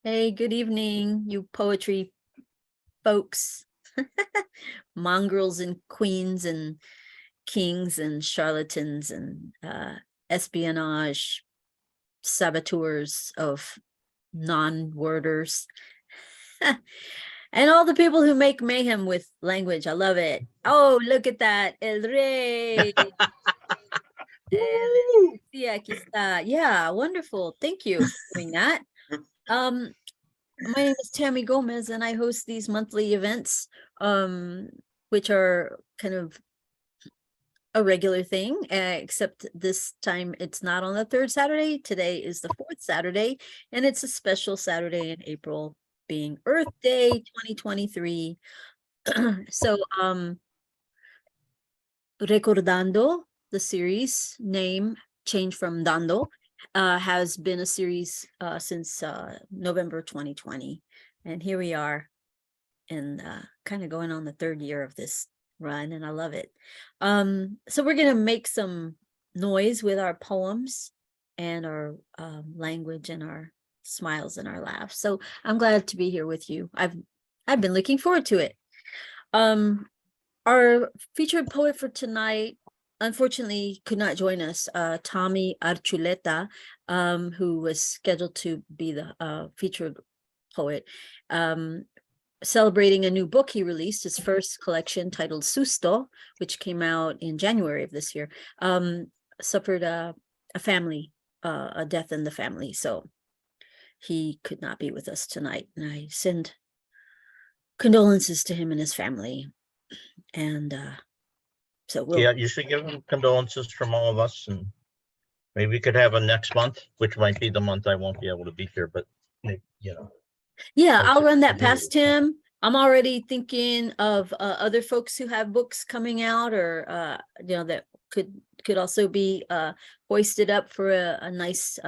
Hey, good evening, you poetry folks. Mongrels and queens and kings and charlatans and espionage saboteurs of non-worders. And all the people who make mayhem with language. I love it. Oh, look at that. El Rey. Yeah, aquí está. Yeah, wonderful. Thank you for doing that. My name is Tammy Gomez, and I host these monthly events, which are kind of a regular thing, except this time it's not on the third Saturday. Today is the fourth Saturday, and it's a special Saturday in April, being Earth Day 2023. So, Recordando, the series name changed from Dando, has been a series since November 2020. And here we are and kind of going on the third year of this run, and I love it. So we're going to make some noise with our poems and our language and our smiles and our laughs. So I'm glad to be here with you. I've been looking forward to it. Our featured poet for tonight unfortunately could not join us, Tammy Archuleta, who was scheduled to be the featured poet, celebrating a new book he released, his first collection titled Susto, which came out in January of this year, suffered a death in the family. So he could not be with us tonight. And I send condolences to him and his family. And so yeah, you should give him condolences from all of us, and maybe we could have a next month, which might be the month I won't be able to be here, but maybe, you know. Yeah, I'll run that past him. I'm already thinking of other folks who have books coming out, or you know, that could also be hoisted up for a nice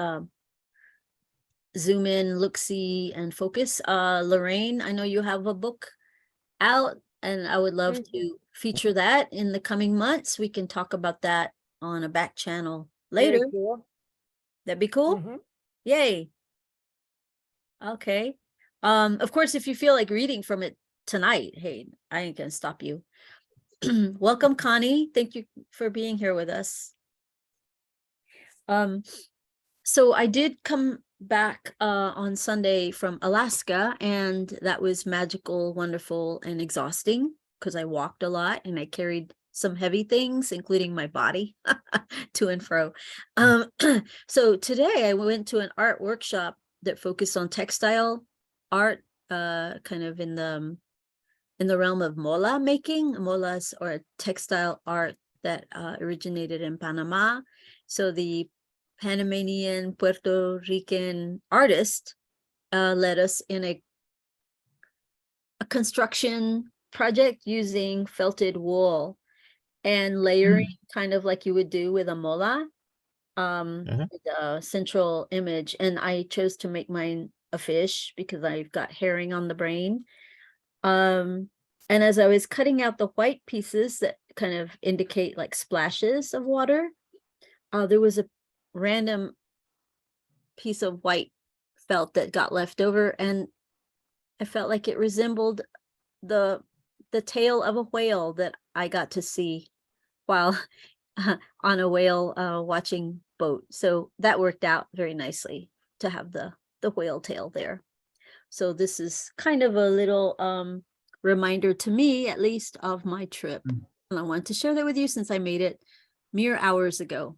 zoom in, look, see, and focus. Lorraine, I know you have a book out, and I would love to feature that in the coming months. We can talk about that on a back channel later. Very cool. That'd be cool. Yay. Okay. Of course, if you feel like reading from it tonight, hey, I ain't gonna stop you. Welcome, Connie. Thank you for being here with us. So I did come back on Sunday from Alaska, and that was magical, wonderful, and exhausting because I walked a lot and I carried some heavy things, including my body, to and fro. So today I went to an art workshop that focused on textile art, kind of in the realm of mola making. Molas are a textile art that originated in Panama. So the Panamanian Puerto Rican artist led us in a construction project using felted wool and layering, kind of like you would do with a mola, with a central image. And I chose to make mine a fish because I've got herring on the brain. And as I was cutting out the white pieces that kind of indicate like splashes of water, there was a random piece of white felt that got left over, and I felt like it resembled the tail of a whale that I got to see while on a whale watching boat. So that worked out very nicely to have the whale tail there. So this is kind of a little reminder to me, at least, of my trip. And I wanted to share that with you since I made it mere hours ago.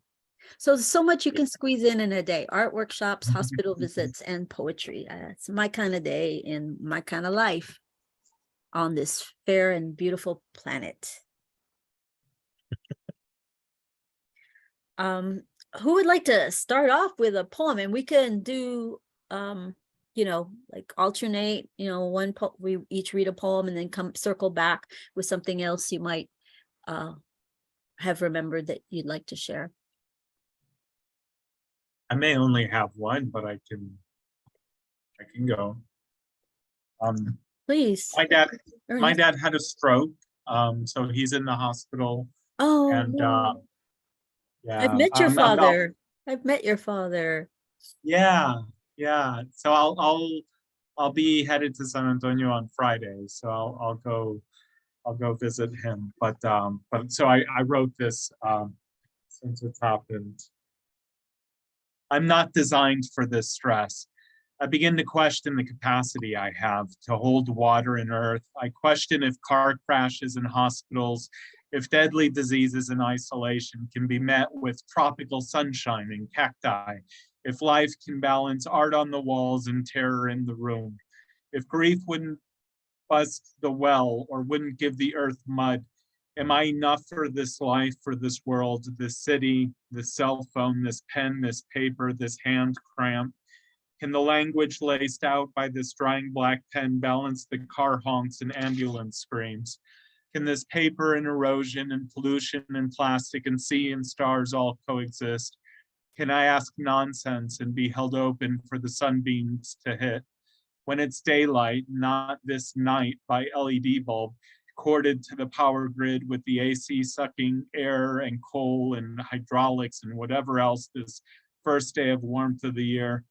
So there's so much you can squeeze in a day: art workshops, hospital visits, and poetry. It's my kind of day and my kind of life on this fair and beautiful planet. Who would like to start off with a poem? And we can do, you know, like alternate, you know, we each read a poem and then come circle back with something else you might have remembered that you'd like to share. I may only have one, but I can go. Please. My dad had a stroke, so he's in the hospital. Oh, and no. yeah, I've met your father. I've met your father. Yeah, yeah. So I'll be headed to San Antonio on Friday, so I'll go visit him. But so I wrote this since it's happened. I'm not designed for this stress. I begin to question the capacity I have to hold water and earth. I question if car crashes in hospitals, if deadly diseases in isolation can be met with tropical sunshine and cacti, if life can balance art on the walls and terror in the room, if grief wouldn't bust the well or wouldn't give the earth mud. Am I enough for this life, for this world, this city, this cell phone, this pen, this paper, this hand cramp? Can the language laced out by this drying black pen balance the car honks and ambulance screams? Can this paper and erosion and pollution and plastic and sea and stars all coexist? Can I ask nonsense and be held open for the sunbeams to hit? When it's daylight, not this night by LED bulb, corded to the power grid with the AC sucking air and coal and hydraulics and whatever else this first day of warmth of the year.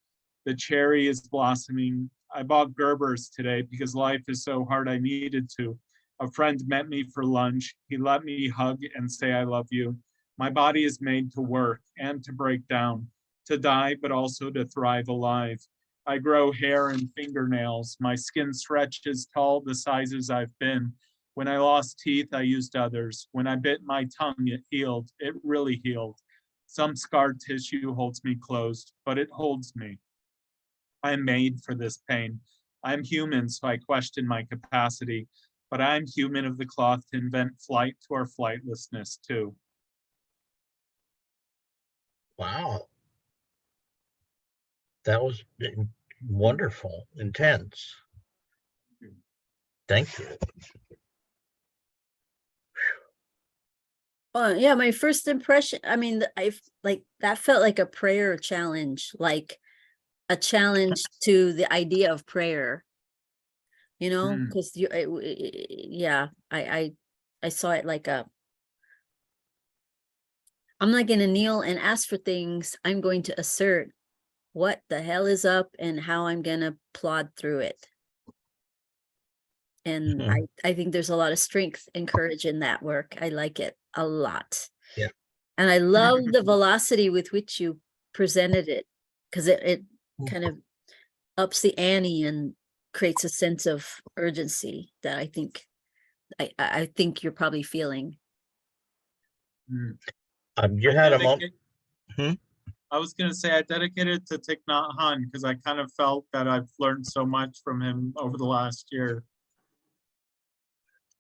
The cherry is blossoming. I bought Gerber's today because life is so hard I needed to. A friend met me for lunch. He let me hug and say, I love you. My body is made to work and to break down, to die, but also to thrive alive. I grow hair and fingernails. My skin stretches tall the sizes I've been. When I lost teeth, I used others. When I bit my tongue, it healed. It really healed. Some scarred tissue holds me closed, but it holds me. I am made for this pain. I'm human, so I question my capacity, but I'm human of the cloth to invent flight to our flightlessness too. Wow. That was wonderful, intense. Thank you. Yeah, my first impression, I mean, I like that felt like a prayer challenge, like a challenge to the idea of prayer, you know, because yeah, I saw it like I'm not going to kneel and ask for things. I'm going to assert what the hell is up and how I'm going to plod through it. And I think there's a lot of strength and courage in that work. I like it a lot. Yeah. And I love the velocity with which you presented it, because it kind of ups the ante and creates a sense of urgency that I think you're probably feeling. You had a moment. I was going to say I dedicated to Thich Nhat Hanh because I kind of felt that I've learned so much from him over the last year.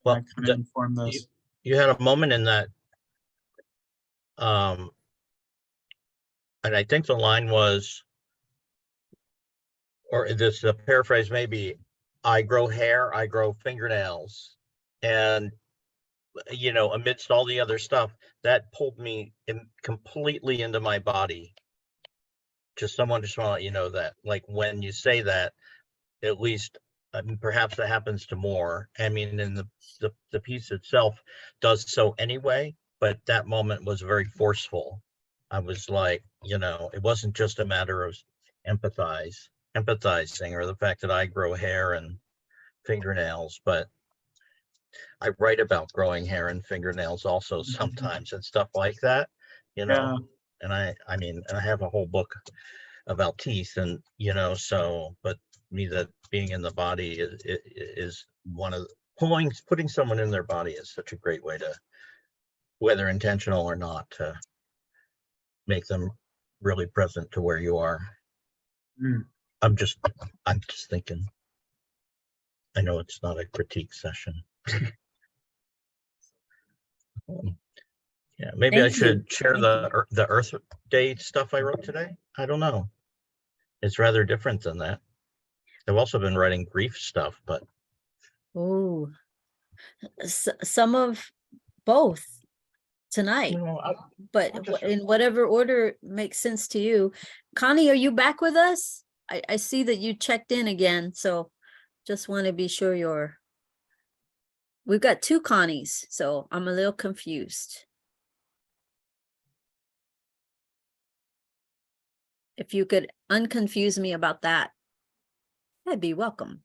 Well, I kind of informed this. You had a moment in that, and I think the line was, or this the paraphrase maybe, I grow hair, I grow fingernails, and you know, amidst all the other stuff, that pulled me completely into my body. Just someone just want to let you know that, like, when you say that, at least, I mean, perhaps that happens to more. I mean, and the piece itself does so anyway, but that moment was very forceful. I was like, you know, it wasn't just a matter of empathizing, or the fact that I grow hair and fingernails, but I write about growing hair and fingernails also sometimes and stuff like that, you know. And I mean, and I have a whole book about teeth, and you know, so, but me, that being in the body is one of the, putting someone in their body is such a great way to, whether intentional or not, to make them really present to where you are. I'm just thinking. I know it's not a critique session. Yeah, maybe I should share the Earth Day stuff I wrote today. I don't know. It's rather different than that. I've also been writing grief stuff, but some of both tonight, but in whatever order makes sense to you. Connie, are you back with us? I see that you checked in again, so just want to be sure we've got two Connies, so I'm a little confused. If you could unconfuse me about that, that'd be welcome.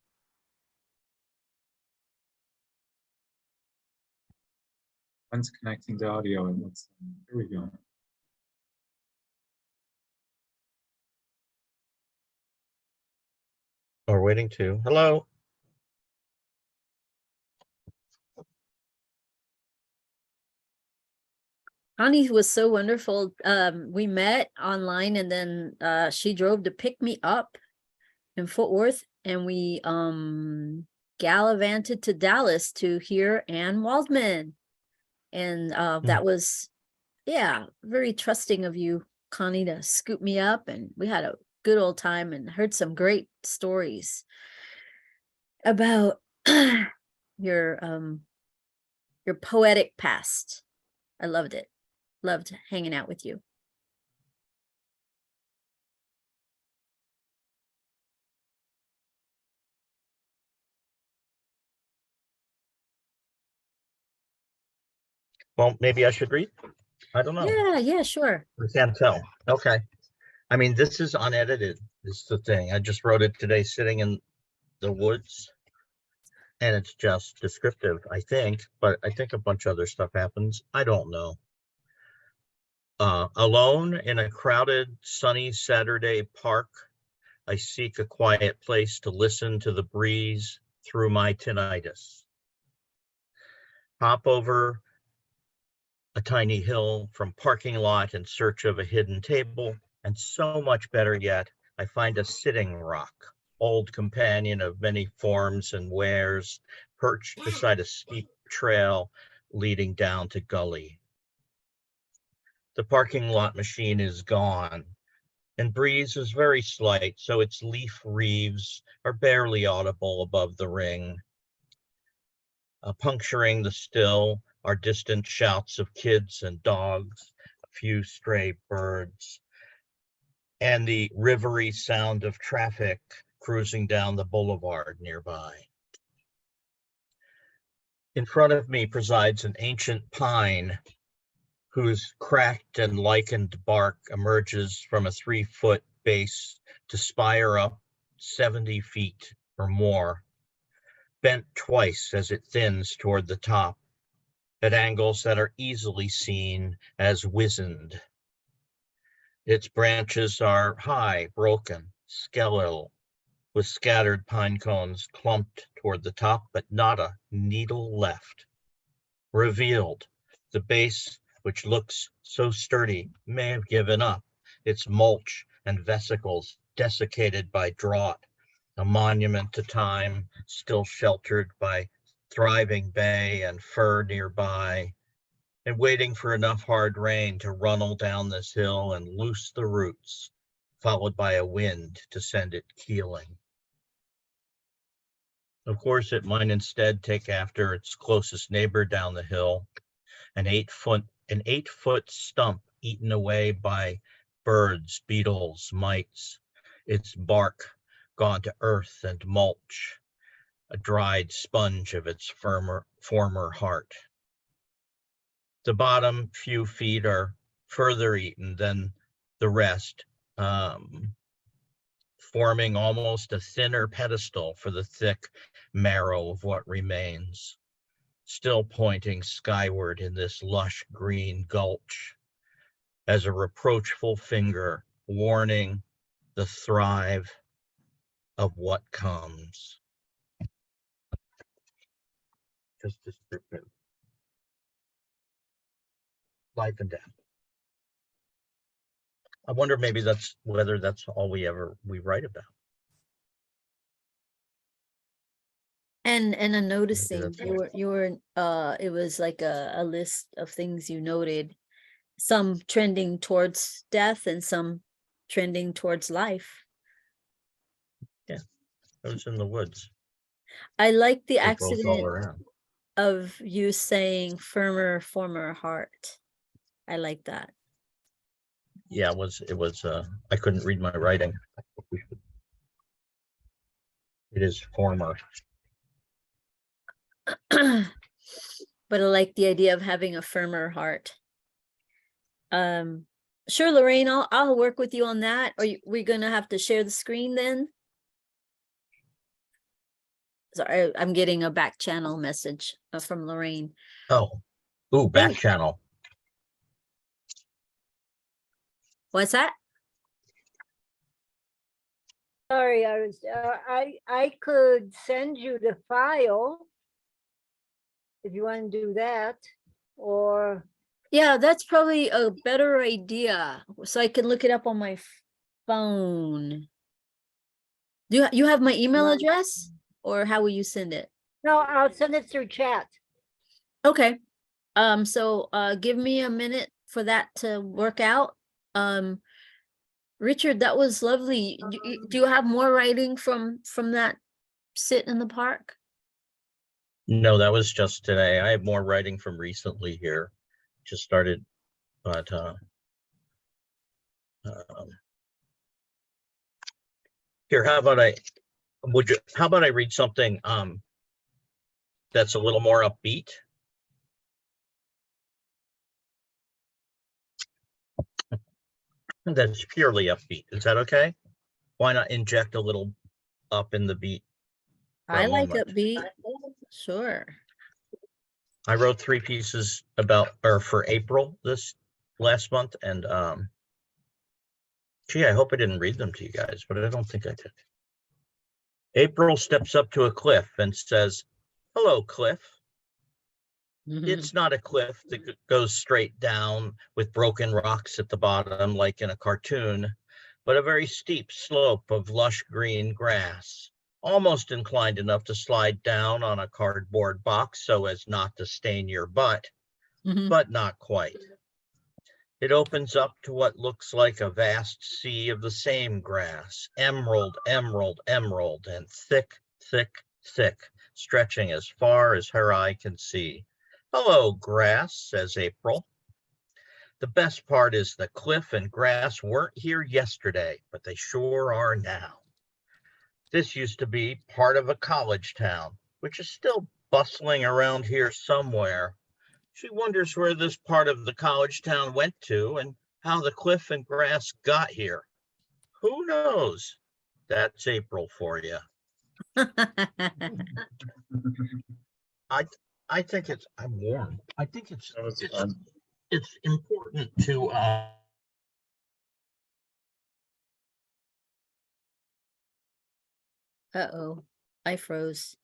When's connecting to audio and what's, here we go. Or waiting to. Hello. Connie was so wonderful. We met online and then she drove to pick me up in Fort Worth, and we gallivanted to Dallas to hear Ann Waldman. And that was, yeah, very trusting of you, Connie, to scoop me up, and we had a good old time and heard some great stories about your poetic past. I loved it. Loved hanging out with you. Well, maybe I should read. I don't know. Yeah, sure. I can't tell. Okay. I mean, this is unedited, is the thing. I just wrote it today sitting in the woods. And it's just descriptive, I think, but I think a bunch of other stuff happens. I don't know. Alone in a crowded, sunny Saturday park, I seek a quiet place to listen to the breeze through my tinnitus. Hop over a tiny hill from parking lot in search of a hidden table, and so much better yet, I find a sitting rock, old companion of many forms and wares, perched beside a steep trail leading down to gully. The parking lot machine is gone, and breeze is very slight, so its leaf reeves are barely audible above the ring. Puncturing the still are distant shouts of kids and dogs, a few stray birds, and the rivery sound of traffic cruising down the boulevard nearby. In front of me presides an ancient pine whose cracked and lichened bark emerges from a 3-foot base to spire up 70 feet or more, bent twice as it thins toward the top, at angles that are easily seen as wizened. Its branches are high, broken, skeletal, with scattered pine cones clumped toward the top, but not a needle left. Revealed, the base, which looks so sturdy, may have given up, its mulch and vesicles desiccated by drought, a monument to time, still sheltered by thriving bay and fir nearby, and waiting for enough hard rain to runnel down this hill and loose the roots, followed by a wind to send it keeling. Of course, it might instead take after its closest neighbor down the hill, an 8-foot stump eaten away by birds, beetles, mites, its bark gone to earth and mulch, a dried sponge of its former heart. The bottom few feet are further eaten than the rest, forming almost a thinner pedestal for the thick marrow of what remains, still pointing skyward in this lush green gulch as a reproachful finger warning the thrive of what comes. Just descriptive. Life and death. I wonder maybe whether that's all we write about. And a noticing, you were it was like a list of things you noted, some trending towards death and some trending towards life. Yeah, I was in the woods. I like the They're both all accident around. of you saying firmer, former heart. I like that. Yeah, it was I couldn't read my writing. It is former. But I like the idea of having a firmer heart. Sure, Lorraine, I'll work with you on that. Are we gonna have to share the screen then? Sorry, I'm getting a back channel message from Lorraine. Oh, ooh, back Hey. channel. What's that? Sorry, I could send you the file if you want to do that, or Yeah, that's probably a better idea. So I can look it up on my phone. Do you have my email Right. address, or how will you send it? no, I'll send it through chat. Okay. So give me a minute for that to work out. Richard, that was lovely. Do you have more writing from that sit in the park? No, that was just today. I have more writing from recently here. Just started, but here, how about I read something that's a little more upbeat? That's purely upbeat. Is that okay? Why not inject a little up in the beat for I a like moment? upbeat. Sure. I wrote 3 pieces for April this last month, and gee, I hope I didn't read them to you guys, but I don't think I did. April steps up to a cliff and says, "Hello, cliff." It's not a cliff that goes straight down with broken rocks at the bottom like in a cartoon, but a very steep slope of lush green grass, almost inclined enough to slide down on a cardboard box so as not to stain your butt, but not quite. It opens up to what looks like a vast sea of the same grass, emerald, emerald, emerald, and thick, thick, thick, stretching as far as her eye can see. "Hello, grass," says April. The best part is the cliff and grass weren't here yesterday, but they sure are now. This used to be part of a college town, which is still bustling around here somewhere. She wonders where this part of the college town went to and how the cliff and grass got here. Who knows? That's April for you. I think I'm warm. I think it's important to Uh-oh, I froze.